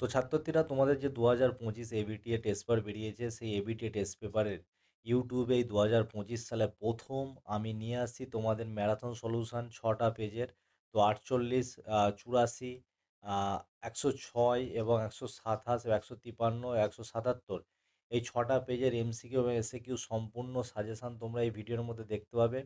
তো ছাত্রছাত্রীরা তোমাদের যে 2025 এবিটিএ টেস্ট পেপার বেরিয়েছে সেই এবিটিএ টেস্ট পেপারের ইউটিউবে এই 2025 সালে প্রথম আমি নিয়ে আসছি তোমাদের ম্যারাথন সলিউশন 6টা পেজের। তো 48, 84, 106 এবং 127 153 177 এই 6টা পেজের এমসিকিউ এবং এসএকিউ সম্পূর্ণ সাজেশান তোমরা এই ভিডিওর মধ্যে দেখতে পাবে।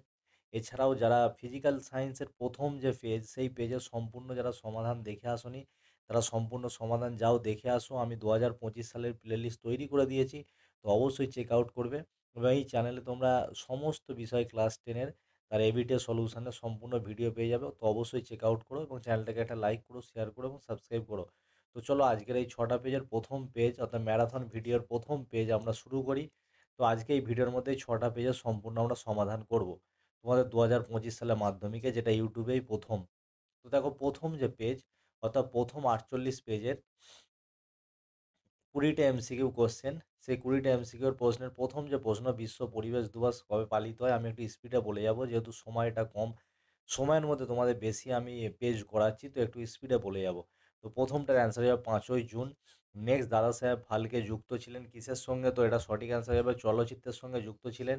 এছাড়াও যারা ফিজিক্যাল সায়েন্সের প্রথম যে পেজ সেই পেজের সম্পূর্ণ যারা সমাধান দেখে আসনি তারা সম্পূর্ণ সমাধান যাও দেখে আসো। আমি 2025 সালের প্লেলিস্ট তৈরি করে দিয়েছি, তো অবশ্যই চেক আউট করবে। এবং এই চ্যানেলে তোমরা সমস্ত বিষয় ক্লাস 10-এর তার এবিটিএ সলিউশনের সম্পূর্ণ ভিডিও পেয়ে যাবে। তো অবশ্যই চেক আউট করো এবং চ্যানেলটাকে একটা লাইক করো, শেয়ার করো এবং সাবস্ক্রাইব করো। তো চলো আজকের এই 6টা পেজের প্রথম পেজ অর্থাৎ ম্যারাথন ভিডিওর প্রথম পেজ আমরা শুরু করি। তো আজকে এই ভিডিওর মধ্যে এই 6টা পেজের সম্পূর্ণ আমরা সমাধান করব তোমাদের 2025 সালে মাধ্যমিকে, যেটা ইউটিউবেই প্রথম। তো দেখো প্রথম যে পেজ অর্থাৎ প্রথম 48 পেজের 20টা এমসিকিউ কোশ্চেন। সেই 20টা এমসিকিউর প্রশ্নের প্রথম যে প্রশ্ন, বিশ্ব পরিবেশ দিবস কবে পালিত হয়, আমি একটু স্পিডে বলে যাব যেহেতু সময়টা কম, সময়ের মধ্যে তোমাদের বেশি আমি পেজ করাচ্ছি, তো একটু স্পিডে বলে যাব। তো প্রথমটার অ্যান্সার হবে 5ই জুন। নেক্সট, দাদা সাহেব ফালকে যুক্ত ছিলেন কিসের সঙ্গে, তো এটা সঠিক অ্যান্সার হবে চলচ্চিত্রের সঙ্গে যুক্ত ছিলেন।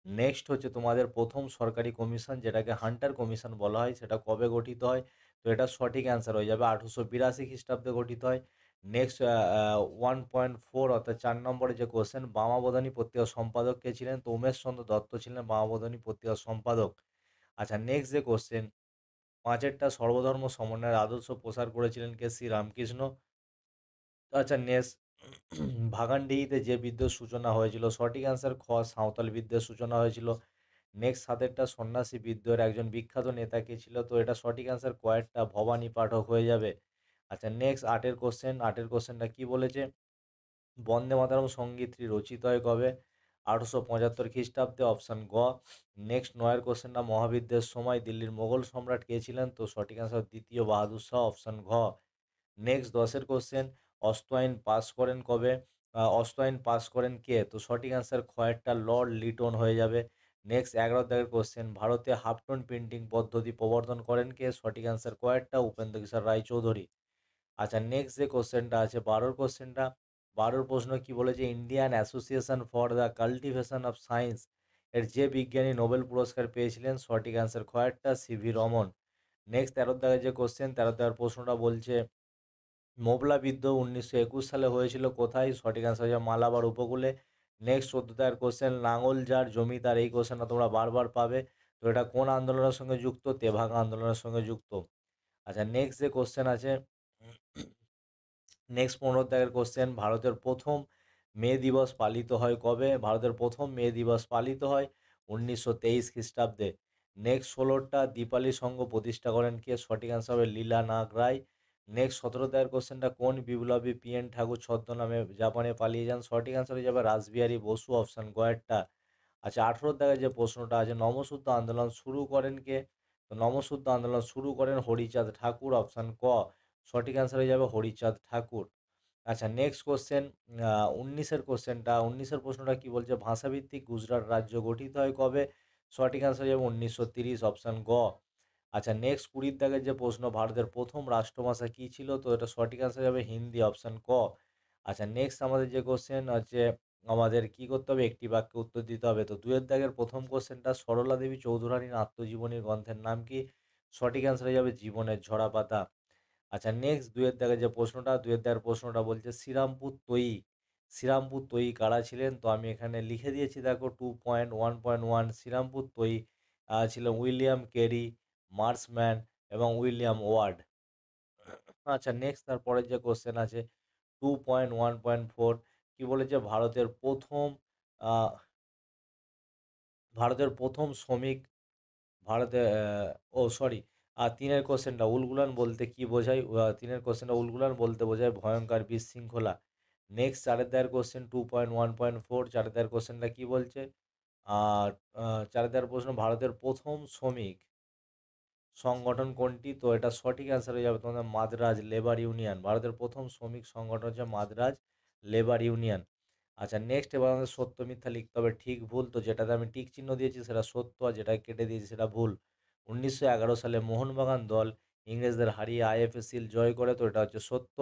নেক্সট হচ্ছে তোমাদের প্রথম সরকারি কমিশন যেটাকে হান্টার কমিশন বলা হয় সেটা কবে গঠিত হয়, তো এটা সঠিক অ্যান্সার হয়ে যাবে 1882 খ্রিস্টাব্দে গঠিত হয়। নেক্সট 1.4 অর্থাৎ 4 নম্বরে যে কোশ্চেন, বামাবোধানী পত্রিকার সম্পাদক কে ছিলেন, তো উমেশচন্দ্র দত্ত ছিলেন বামাবোধানী পত্রিকার সম্পাদক। আচ্ছা নেক্সট যে কোশ্চেন, পাঁচেরটা সর্বধর্ম সমন্বয়ের আদর্শ প্রসার করেছিলেন কে, শ্রী রামকৃষ্ণ। আচ্ছা নেক্সট, ভাগানডিহিতে যে বিদ্রোহের সূচনা হয়েছিল, সঠিক অ্যান্সার খ, সাঁওতাল বিদ্রোহের সূচনা হয়েছিল। নেক্সট সাতেরটা, সন্ন্যাসী বিদ্রোহের একজন বিখ্যাত নেতা কে ছিল, তো এটা সঠিক অ্যান্সার কয়েকটা ভবানী পাঠক হয়ে যাবে। আচ্ছা নেক্সট আটের কোশ্চেন, আটের কোশ্চেনটা কি বলেছে, বন্দে মাতরম সঙ্গীতটি রচিত হয় কবে, 1875 খ্রিস্টাব্দে, অপশান গ। নেক্সট নয়ের কোশ্চেনটা, মহাবিদ্যের সময় দিল্লির মোগল সম্রাট কে ছিলেন, তো সঠিক অ্যান্সার দ্বিতীয় বাহাদুর শাহ, অপশান ঘ। নেক্সট 10-এর কোশ্চেন, অস্ত্র আইন পাস করেন কবে, অস্ত্র আইন পাস করেন কে, তো সঠিক অ্যান্সার খয়েরটা লর্ড লিটন হয়ে যাবে। নেক্সট 11 দাগের কোশ্চেন, ভারতে হাফটোন প্রিন্টিং পদ্ধতি প্রবর্তন করেন কে, সঠিক অ্যান্সার কয়েকটা উপেন্দ্র কিশোর রায়চৌধুরী। আচ্ছা নেক্সট যে কোশ্চেনটা আছে 12-র কোশ্চেনটা, 12-র প্রশ্ন কি বলেছে, Indian association for the cultivation of science এর যে বিজ্ঞানী নোবেল পুরস্কার পেয়েছিলেন, সঠিক অ্যান্সার খয়েরটা সিভি রমন। নেক্সট 13 দাগের যে কোশ্চেন, 13 দাগের প্রশ্নটা বলছে, মোবলা বিদ্রোহ 1921 সালে হয়েছিল কোথায়, সঠিক অ্যান্সার হচ্ছে মালাবার উপকূলে। নেক্সট 14 দাগের কোশ্চেন, লাঙল যার জমিদার, এই কোশ্চেনটা তোমরা বারবার পাবে, তো এটা কোন আন্দোলনের সঙ্গে যুক্ত, তেভাগা আন্দোলনের সঙ্গে যুক্ত। আচ্ছা নেক্সট যে কোশ্চেন আছে, নেক্সট 15 দাগের কোশ্চেন, ভারতের প্রথম মে দিবস পালিত হয় কবে, ভারতের প্রথম মে দিবস পালিত হয় 1923 খ্রিস্টাব্দে। নেক্সট 16টা, দীপালি সংঘ প্রতিষ্ঠা করেন কে, সঠিক অ্যান্সার হবে লীলা নাগ রায়। নেক্সট 17 দাগের কোশ্চেনটা, কোন বিপ্লবী পিএন ঠাকুর ছদ্মনামে জাপানে পালিয়ে যান, সঠিক অ্যান্সার হয়ে যাবে রাসবিহারী বসু, অপশান গয়েরটা। আচ্ছা 18 দাগের যে প্রশ্নটা আছে, নমসূত্র আন্দোলন শুরু করেন কে, তো নমসূত্র আন্দোলন শুরু করেন হরিচাঁদ ঠাকুর, অপশান ক, সঠিক অ্যান্সার হয়ে যাবে হরিচাঁদ ঠাকুর। আচ্ছা নেক্সট কোশ্চেন, 19-এর কোশ্চেনটা, 19-এর প্রশ্নটা কি বলছে, ভাষাভিত্তিক গুজরাট রাজ্য গঠিত হয় কবে, সঠিক অ্যান্সার হয়ে যাবে 1930, অপশান গ। আচ্ছা নেক্সট 20 দাগের যে প্রশ্ন, ভারতের প্রথম রাষ্ট্রভাষা কী ছিল, তো এটা সঠিক অ্যান্সার যাবে হিন্দি, অপশান ক। আচ্ছা নেক্সট আমাদের যে কোশ্চেন হচ্ছে, আমাদের কি করতে হবে, একটি বাক্যে উত্তর দিতে হবে। তো 2-এর দাগের প্রথম কোশ্চেনটা, সরলা দেবী চৌধুরানীর আত্মজীবনীর গ্রন্থের নাম কি, সঠিক অ্যান্সার হয়ে যাবে জীবনের ঝরাপাতা। আচ্ছা নেক্সট 2-এর দাগের যে প্রশ্নটা, 2-এর দাগের প্রশ্নটা বলছে, শ্রীরামপুর তৈয়ী, শ্রীরামপুর তৈয়ী কারা ছিলেন, তো আমি এখানে লিখে দিয়েছি দেখো 2.1.1, শ্রীরামপুর তৈয়ী ছিলেন উইলিয়াম কেরি, মার্সম্যান এবং উইলিয়াম ওয়ার্ড। আচ্ছা নেক্সট তারপরের যে কোশ্চেন আছে 2.1.4, কি বলেছে, আহ, ভারতের প্রথম শ্রমিক, ভারতে ও সরি, আর 3-এর কোশ্চেনটা, উলগুলান বলতে কি বোঝায়, 3-এর কোশ্চেনটা উলগুলান বলতে বোঝায় ভয়ঙ্কর বিশৃঙ্খলা। নেক্সট 4-এর দাগের কোশ্চেন 2.1.4, 4-এর দাগের কোশ্চেনটা কি বলছে, আর 4-এর দাগের প্রশ্ন, ভারতের প্রথম শ্রমিক সংগঠন কোনটি, তো এটা সঠিক অ্যান্সার হয়ে যাবে তোমাদের মাদ্রাজ লেবার ইউনিয়ন, ভারতের প্রথম শ্রমিক সংগঠন হচ্ছে মাদ্রাজ লেবার ইউনিয়ন। আচ্ছা নেক্সট এবার আমাদের সত্য মিথ্যা লিখতে হবে, ঠিক ভুল, তো যেটাতে আমি টিক চিহ্ন দিয়েছি সেটা সত্য আর যেটা কেটে দিয়েছি সেটা ভুল। 1911 সালে মোহনবাগান দল ইংরেজদের হারিয়ে আইএফএ শিল্ড জয় করে, তো এটা হচ্ছে সত্য।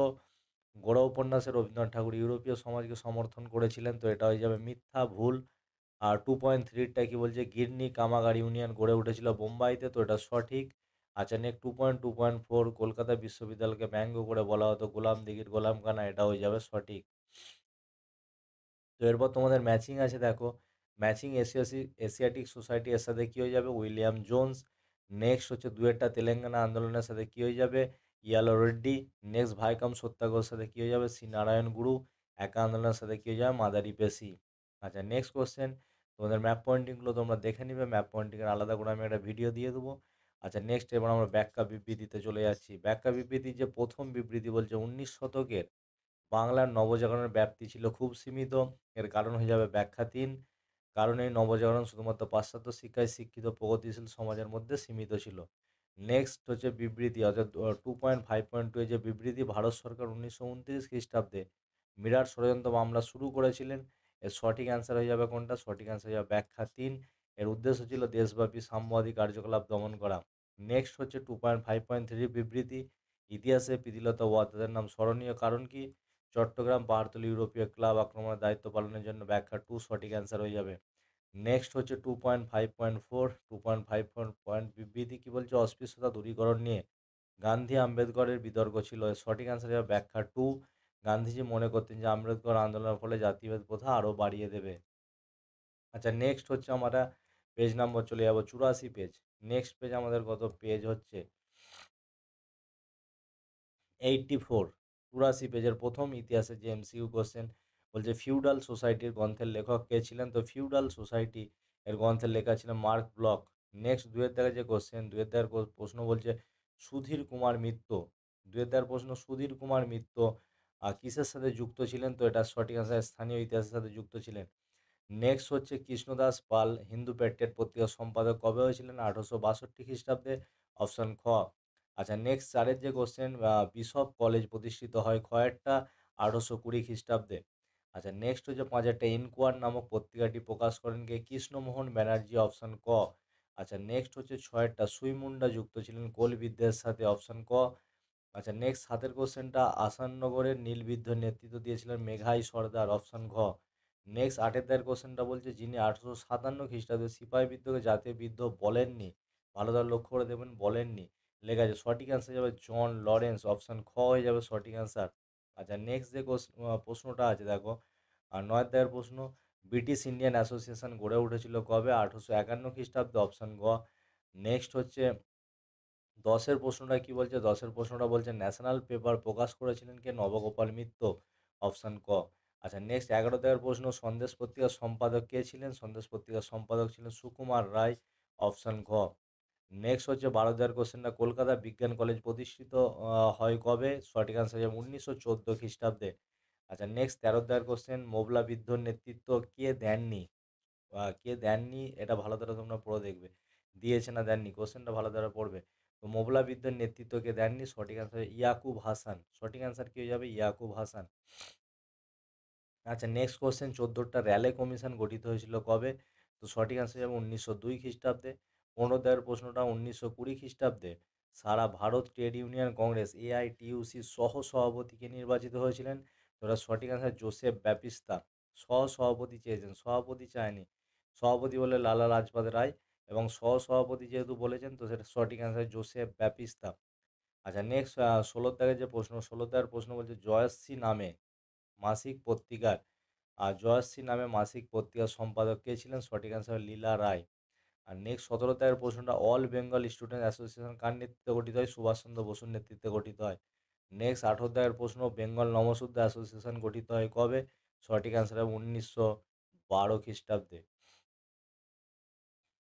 গোড়া উপন্যাসে রবীন্দ্রনাথ ঠাকুর ইউরোপীয় সমাজকে সমর্থন করেছিলেন, তো এটা হয়ে যাবে মিথ্যা, ভুল। আর 2.3টা কি বলছে, গিরনি কামাগার ইউনিয়ন গড়ে উঠেছিল বোম্বাইতে, তো এটা সঠিক। আচ্ছা নেক্সট 2.2.4 কলকাতা বিশ্ববিদ্যালয়কে ব্যঙ্গ করে বলা হতো গোলাম দিঘির গোলামখানা, এটা হয়ে যাবে সঠিক। তো এরপর তোমাদের ম্যাচিং আছে দেখো, ম্যাচিং এশিয়াটিক সোসাইটি এর সাথে কী হয়ে যাবে, উইলিয়াম জোন্স। নেক্সট হচ্ছে দুয়েরটা তেলেঙ্গানা আন্দোলনের সাথে কী হয়ে যাবে, ইয়ালো রেড্ডি। নেক্সট ভাইকাম সত্যাগ্রহের সাথে কী হয়ে যাবে, শ্রী নারায়ণ গুরু। একা আন্দোলনের সাথে কী হয়ে যাবে, মাদারি পেশি। আচ্ছা নেক্সট কোশ্চেন, তোমাদের ম্যাপ পয়েন্টিংগুলো তোমরা দেখে নিবে, ম্যাপ পয়েন্টিংয়ের আলাদা করে আমি একটা ভিডিও দিয়ে দেবো। আচ্ছা নেক্সট এবার আমরা ব্যাখ্যা বিবৃতিতে চলে যাচ্ছি। ব্যাখ্যা বিবৃতির যে প্রথম বিবৃতি বলছে 19 শতকের বাংলার নবজাগরণের ব্যাপ্তি ছিল খুব সীমিত। এর কারণ হয়ে যাবে ব্যাখ্যা 3, কারণ এই নবজাগরণ শুধুমাত্র পাশ্চাত্য শিক্ষায় শিক্ষিত প্রগতিশীল সমাজের মধ্যে সীমিত ছিল। নেক্সট হচ্ছে বিবৃতি, অর্থাৎ 2.5.2 যে বিবৃতি, ভারত সরকার 1929 খ্রিস্টাব্দে মিরাট ষড়যন্ত্র মামলা শুরু করেছিলেন। এর সঠিক অ্যান্সার হয়ে যাবে কোনটা, সঠিক অ্যান্সার হয়ে যাবে ব্যাখ্যা 3। এর উদ্দেশ্য ছিল দেশব্যাপী সাম্যবাদী কার্যকলাপ দমন করা। নেক্সট হচ্ছে 2.5.3 বিবৃতি, ইতিহাসে প্রীতিলতা ওয়াদ্দেদার তাদের নাম স্মরণীয় কারণ কি, চট্টগ্রাম পাহাড়তলী ইউরোপীয় ক্লাব আক্রমণের দায়িত্ব পালনের জন্য, ব্যাখ্যা 2 সঠিক অ্যান্সার হয়ে যাবে। নেক্সট হচ্ছে 2.5.4 বিবৃতি কী বলছে, অস্পৃশ্যতা দূরীকরণ নিয়ে গান্ধী আম্বেদকরের বিতর্ক ছিল। এর সঠিক অ্যান্সার হবে ব্যাখ্যা 2। গান্ধীজি মনে করতেন যে আম্বেদকর আন্দোলনের ফলে জাতিভেদ প্রথা আরও বাড়িয়ে দেবে। আচ্ছা নেক্সট হচ্ছে আমরা পেজ নাম্বার চলে যাব 84 পেজ। নেক্সট পেজ আমাদের কত পেজ হচ্ছে 84। 84 পেজের প্রথম ইতিহাসের যে এমসিকিউ কোশ্চেন বলছে ফিউডাল সোসাইটির গ্রন্থের লেখক কে ছিলেন, তো ফিউডাল সোসাইটি এর গ্রন্থের লেখা ছিলেন মার্ক ব্লক। নেক্সট দুয়ের দাগের যে কোশ্চেন, দুয়ের দাগের প্রশ্ন বলছে সুধীর কুমার মিত্র, দুয়ের দাগের প্রশ্ন সুধীর কুমার মিত্র কিসের সাথে যুক্ত ছিলেন, তো এটা সঠিক আনসার স্থানীয় ইতিহাসের সাথে যুক্ত ছিলেন। নেক্সট হচ্ছে কৃষ্ণদাস পাল হিন্দু প্যাট্রিয়ট পত্রিকার সম্পাদক কবে হয়েছিলেন, 1862 খ্রিস্টাব্দে, অপশন খ। আচ্ছা নেক্সট চারের যে কোশ্চেন, বিশপ কলেজ প্রতিষ্ঠিত হয় কয়েকটা, 1820 খ্রিস্টাব্দে। আচ্ছা নেক্সট হচ্ছে পাঁচেরটা ইনকোয়ার নামক পত্রিকাটি প্রকাশ করেন কে, কৃষ্ণমোহন ব্যানার্জি, অপশন ক। আচ্ছা নেক্সট হচ্ছে ছয়েরটা সুইমুন্ডা যুক্ত ছিলেন কোল বিদ্রোহের সাথে, অপশন ক। আচ্ছা নেক্সট সাতের কোশ্চেনটা আসাননগরের নীল বিদ্রোহের নেতৃত্ব দিয়েছিলেন মেঘাই সর্দার, অপশন ঘ। নেক্সট আটের দায়ের কোশ্চেনটা বলছে যিনি 1857 খ্রিস্টাব্দে সিপাহী বিদ্রোহকে জাতীয় বিদ্রোহ বলেননি, ভালো করে লক্ষ্য করে দেবেন, বলেননি লেখা আছে, সঠিক অ্যান্সার যাবে জন লরেন্স, অপশন খ হয়ে যাবে সঠিক অ্যান্সার। আচ্ছা নেক্সট যে প্রশ্নটা আছে দেখো, আর নয়ের দায়ের প্রশ্ন, ব্রিটিশ ইন্ডিয়ান অ্যাসোসিয়েশন গড়ে উঠেছিল কবে, 1851 খ্রিস্টাব্দে, অপশন গ। নেক্সট হচ্ছে দশের প্রশ্নটা কি বলছে, দশের প্রশ্নটা বলছে ন্যাশনাল পেপার প্রকাশ করেছিলেন কে, নবগোপাল মিত্র, অপশন ক। আচ্ছা নেক্সট 11 প্রশ্ন, সন্দেশ পত্রিকার সম্পাদক কে ছিলেন, সন্দেশ পত্রিকার সম্পাদক ছিলেন সুকুমার রায়, অপশন ঘ। নেক্সট হচ্ছে 12 কোশ্চেনটা, কলকাতা বিজ্ঞান কলেজ প্রতিষ্ঠিত হয় কবে, সঠিক আনসার হবে 1914 খ্রিস্টাব্দে। আচ্ছা নেক্সট 13 কোশ্চেন, মোবলা বিদ্রোহের নেতৃত্ব কে দেননি, কে দেননি এটা ভালো করে তোমরা পড়ে দেখবে, দিয়েছে না দেননি, কোশ্চেনটা ভালো করে পড়বে। তো মোবলা বিদ্রোহের নেতৃত্ব কে দেননি, সঠিক অ্যান্সার ইয়াকুব হাসান, সঠিক অ্যান্সার কী হয়ে যাবে, ইয়াকুব হাসান। আচ্ছা নেক্সট কোশ্চেন 14টা র্যালে কমিশন গঠিত হয়েছিল কবে, তো সঠিক অ্যান্সার যাবে 1902 খ্রিস্টাব্দে। 15 প্রশ্নটা 1920 খ্রিস্টাব্দে সারা Bharat trade union congress AITUC সহ সভাপতিকে নির্বাচিত হয়েছিলেন, তো এটা সঠিক অ্যান্সার জোসেফ ব্যাপিস্তা। সহ সভাপতি চেয়েছেন, সভাপতি চায়নি, সভাপতি বলে লালা লাজপত রায়, এবং সহ সভাপতি যেহেতু বলেছেন তো সেটা সঠিক অ্যান্সার জোসেফ ব্যাপিস্তা। আচ্ছা নেক্সট 16 যে প্রশ্ন, 16 প্রশ্ন বলছে জয়শ্রী নামে মাসিক পত্রিকার, আর জয়শ্রী নামে মাসিক পত্রিকার সম্পাদক কে ছিলেন, সঠিক অ্যান্সার লীলা রায়। আর নেক্সট 17 প্রশ্নটা অল বেঙ্গল স্টুডেন্ট অ্যাসোসিয়েশন কার নেতৃত্বে গঠিত হয়, সুভাষচন্দ্র বসুর নেতৃত্বে গঠিত হয়। নেক্সট 18 প্রশ্ন, বেঙ্গল নমশূদ্র অ্যাসোসিয়েশন গঠিত হয় কবে, সঠিক অ্যান্সার হবে 1912 খ্রিস্টাব্দে।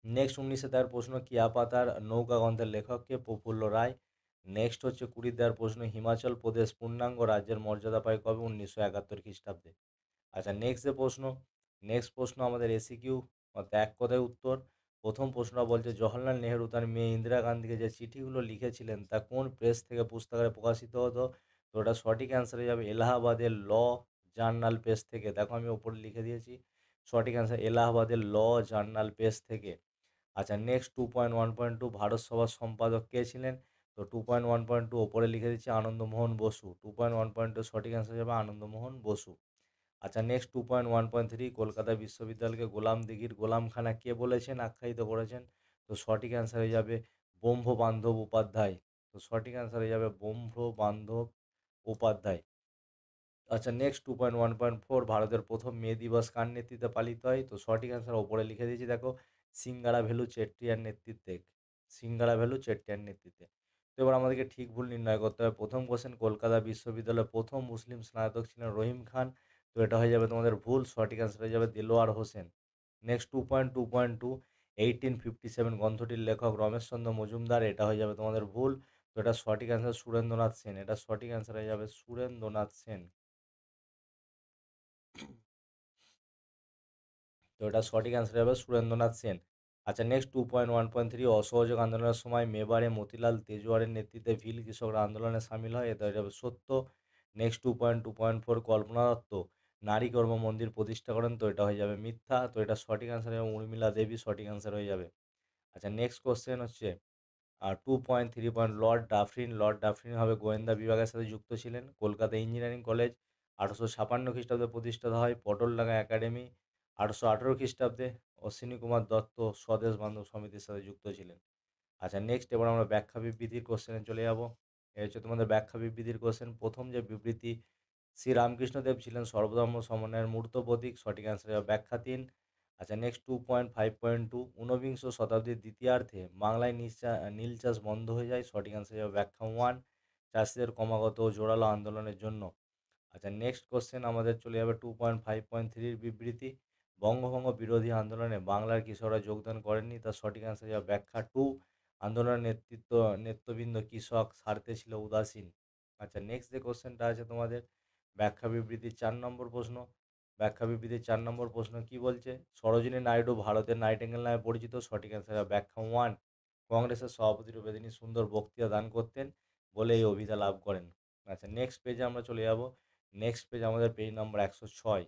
নেক্সট 19 প্রশ্ন, কিয়াপাতার নৌকা গ্রন্থের লেখককে, প্রফুল্ল রায়। নেক্সট হচ্ছে 20 প্রশ্ন, হিমাচল প্রদেশ পূর্ণাঙ্গ রাজ্যের মর্যাদা পায় কবে, 1971 খ্রিস্টাব্দে। আচ্ছা নেক্সট যে প্রশ্ন, নেক্সট প্রশ্ন আমাদের এসিকিউ, অর্থাৎ এক কথায় উত্তর। প্রথম প্রশ্নটা বলছে জওহরলাল নেহেরু তার মেয়ে ইন্দিরা গান্ধীকে যে চিঠিগুলো লিখেছিলেন তা কোন প্রেস থেকে পুস্তকারে প্রকাশিত হতো, তো ওটা সঠিক অ্যান্সার হয়ে যাবে এলাহাবাদের ল জার্নাল প্রেস থেকে, দেখো আমি ওপরে লিখে দিয়েছি, সঠিক অ্যান্সার এলাহাবাদের ল জার্নাল প্রেস থেকে। আচ্ছা নেক্সট 2.1.2 ভারত সভার সম্পাদক কে ছিলেন, তো 2.1.2 ওপরে লিখে দিচ্ছি আনন্দমোহন বসু। 2.1.2 সঠিক অ্যান্সার যাবে আনন্দমোহন বসু। আচ্ছা নেক্সট 2.1.3 কলকাতা বিশ্ববিদ্যালয়কে গোলাম দিঘির গোলামখানা কে বলেছেন আখ্যায়িত করেছেন? তো সঠিক অ্যান্সার হয়ে যাবে ব্রহ্মবান্ধব উপাধ্যায়। তো সঠিক অ্যান্সার হয়ে যাবে ব্রহ্মবান্ধব উপাধ্যায়। আচ্ছা নেক্সট 2.1.4 ভারতের প্রথম মে দিবস কার নেতৃত্বে পালিত হয়? তো সঠিক অ্যান্সার ওপরে লিখে দিয়েছি দেখো, সিঙ্গারা ভেলু চেট্টিয়ার নেতৃত্বে। সিঙ্গারা ভেলু চেট্টিয়ার নেতৃত্বে। তো এবার আমাদেরকে ঠিক ভুল নির্ণয় করতে হবে। প্রথম কোশ্চেন কলকাতা বিশ্ববিদ্যালয়ের প্রথম মুসলিম স্নাতক ছিলেন রহিম খান। তো এটা হয়ে যাবে তোমাদের ভুল, সঠিক অ্যান্সার হয়ে যাবে দেলোয়ার হোসেন। নেক্সট 2.2.2 1857 গ্রন্থটির লেখক রমেশচন্দ্র মজুমদার, এটা হয়ে যাবে তোমাদের ভুল। তো এটা সঠিক অ্যান্সার সুরেন্দ্রনাথ সেন। এটা সঠিক অ্যান্সার হয়ে যাবে সুরেন্দ্রনাথ সেন। তো এটা সঠিক অ্যান্সার হবে সুরেন্দ্রনাথ সেন। আচ্ছা নেক্সট 2.1.3 অসহযোগ আন্দোলনের সময় মেবারে মতিলাল তেজওয়ারের নেতৃত্বে ভিল কৃষকরা আন্দোলনে সামিল হয়, এটা হয়ে যাবে সত্য। নেক্সট 2.2.4 কল্পনা দত্ত নারী কর্ম মন্দির প্রতিষ্ঠা করেন, তো এটা হয়ে যাবে মিথ্যা। তো এটা সঠিক অ্যান্সার হবে উর্মিলা দেবী, সঠিক অ্যান্সার হয়ে যাবে। আচ্ছা নেক্সট কোশ্চেন হচ্ছে 2.3 লর্ড ডাফরিন হবে গোয়েন্দা বিভাগের সাথে যুক্ত ছিলেন। কলকাতা ইঞ্জিনিয়ারিং কলেজ 1856 খ্রিস্টাব্দে প্রতিষ্ঠিত হয়। পটলডাঙ্গা একাডেমি 1818 খ্রিস্টাব্দে। অশ্বিনী কুমার দত্ত স্বদেশ বান্ধব সমিতির সাথে যুক্ত ছিলেন। আচ্ছা নেক্সট এবার আমরা ব্যাখ্যা বিবৃতির কোশ্চেনে চলে যাব। এই হচ্ছে তোমাদের ব্যাখ্যা বিবৃতির কোশ্চেন। প্রথম যে বিবৃতি, শ্রীরামকৃষ্ণদেব ছিলেন সর্বধর্ম সমন্বয়ের মূর্ত প্রতীক, সঠিক অ্যান্সার হবে ব্যাখ্যা 3। আচ্ছা নেক্সট 2.5.2 ঊনবিংশ শতাব্দীর দ্বিতীয়ার্ধে বাংলায় নীল চাষ বন্ধ হয়ে যায়, সঠিক অ্যান্সার হবে ব্যাখ্যা 1 চাষিদের ক্রমাগত ও জোরালো আন্দোলনের জন্য। আচ্ছা নেক্সট কোশ্চেন আমাদের চলে যাবে 2.5.3 বিবৃতি, বঙ্গভঙ্গ বিরোধী আন্দোলনে বাংলার কৃষকরা যোগদান করেননি, তার সঠিক অ্যান্সার হবে ব্যাখ্যা 2 আন্দোলনের নেতৃবৃন্দ কৃষক স্বার্থে ছিল উদাসীন। আচ্ছা নেক্সট যে কোশ্চেনটা আছে তোমাদের ব্যাখ্যা বিবৃতির 4 নম্বর প্রশ্ন। ব্যাখ্যা বিবৃতির 4 নম্বর প্রশ্ন কি বলছে? সরোজিনী নাইডু ভারতের নাইটেঙ্গেল নামে পরিচিত, সঠিক অ্যান্সার হবে ব্যাখ্যা 1 কংগ্রেসের সভাপতি রূপে তিনি সুন্দর বক্তৃতা দান করতেন বলে এই অভিধা লাভ করেন। আচ্ছা নেক্সট পেজে আমরা চলে যাব। নেক্সট পেজ আমাদের পেজ নম্বর 106।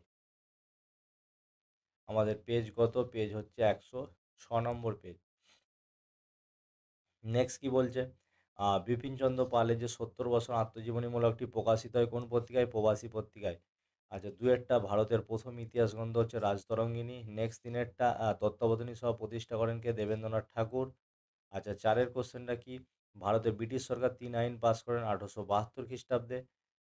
আমাদের পেজ কত? পেজ হচ্ছে 106 নম্বর পেজ। নেক্সট কি বলছে? বিপিনচন্দ্র পালের যে 70 বছর আত্মজীবনীমূলকটি প্রকাশিত হয় কোন পত্রিকায়? প্রবাসী পত্রিকায়। আচ্ছা দুয়েরটা ভারতের প্রথম ইতিহাস গ্রন্থ হচ্ছে রাজতরঙ্গিনী। নেক্সট তিনেরটা তত্ত্বাবধানী সভা প্রতিষ্ঠা করেন কে? দেবেন্দ্রনাথ ঠাকুর। আচ্ছা চারের কোশ্চেনটা কি? ভারতে ব্রিটিশ সরকার 3 আইন পাস করেন 1872 খ্রিস্টাব্দে।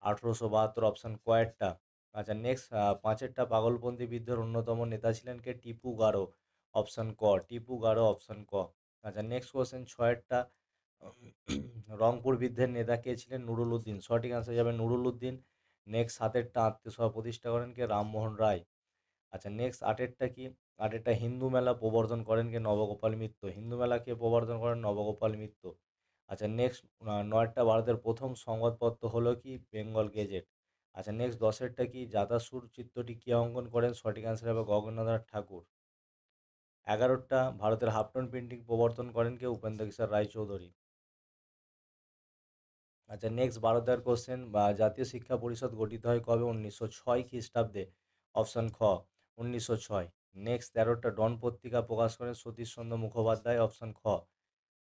1872 অপশান কয়েরটা। আচ্ছা নেক্সট পাঁচেরটা পাগলপন্থী বিদ্রোহের অন্যতম নেতা ছিলেন কে? টিপু গারো, অপশান ক। টিপু গারো অপশান ক। আচ্ছা নেক্সট কোশ্চেন ছয়েরটা রংপুর বিদ্রোহের নেতা কে ছিলেন? নুরুল উদ্দিন, সঠিক অ্যান্সার যাবে নুরুল উদ্দিন। নেক্সট সাতেরটা আত্মীয়সভা প্রতিষ্ঠা করেন কে? রামমোহন রায়। আচ্ছা নেক্সট আটেরটা কি? আটেরটা হিন্দু মেলা প্রবর্তন করেন কে? নবগোপাল মিত্র। হিন্দু মেলা কে প্রবর্তন করেন? নবগোপাল মিত্র। আচ্ছা নেক্সট নয়টা ভারতের প্রথম সংবাদপত্র হলো কি? বেঙ্গল গেজেট। আচ্ছা নেক্সট দশেরটা কি? জাতাসুর চিত্রটি কে অঙ্কন করেন? সঠিক অ্যান্সার হবে গগনেন্দ্রনাথ ঠাকুর। 11টা ভারতের হাফটন প্রিন্টিং প্রবর্তন করেন কে? উপেন্দ্র কিশোর রায়চৌধুরী। আচ্ছা নেক্সট 12টার কোশ্চেন জাতীয় শিক্ষা পরিষদ গঠিত হয় কবে? 1906 খ্রিস্টাব্দে, অপশান খ 1906। নেক্সট 13টা ডন পত্রিকা প্রকাশ করেন সতীশচন্দ্র মুখোপাধ্যায়, অপশান খ।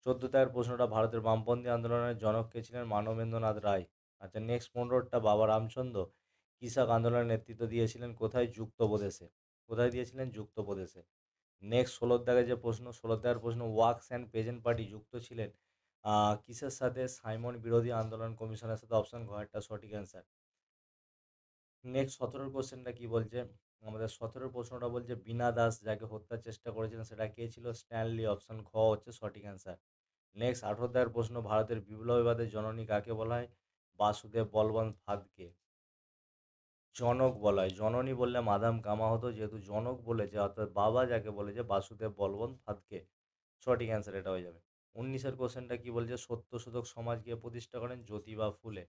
14টার প্রশ্নটা ভারতের বামপন্থী আন্দোলনের জনক কে ছিলেন? মানবেন্দ্রনাথ রায়। আচ্ছা নেক্সট 15টা বাবা রামচন্দ্র কৃষক আন্দোলনের নেতৃত্ব দিয়েছিলেন কোথায়? যুক্তপ্রদেশে। কোথায় দিয়েছিলেন? যুক্তপ্রদেশে। নেক্সট 16 দাগের যে প্রশ্ন, 16 দাগের প্রশ্ন, ওয়ার্কস অ্যান্ড পেজেন্ট পার্টি যুক্ত ছিলেন কিসের সাথে? সাইমন বিরোধী আন্দোলন কমিশনের সাথে, অপশান ঘ একটা সঠিক অ্যান্সার। নেক্সট 17 কোশ্চেনটা কি বলছে? আমাদের 17 প্রশ্নটা বলছে বীণা দাস যাকে হত্যার চেষ্টা করেছিলেন সেটা কে ছিল? স্ট্যানলি, অপশান ঘ হচ্ছে সঠিক অ্যান্সার। নেক্সট 18 দাগের প্রশ্ন, ভারতের বিপ্লবীবাদের জননী কাকে বলা হয়? বাসুদেব বলবন্ত ফাঁদকে জনক বলা হয়। জননী বললে মাদাম কামা হতো, যেহেতু জনক বলেছে অর্থাৎ বাবা যাকে বলেছে বাসুদেব বলবন্ত ফাঁদকে, সঠিক অ্যান্সার এটা হয়ে যাবে। 19-এর কোশ্চেনটা কি বলছে? সত্যশোধক সমাজ কে প্রতিষ্ঠা করেন? জ্যোতিবা ফুলে।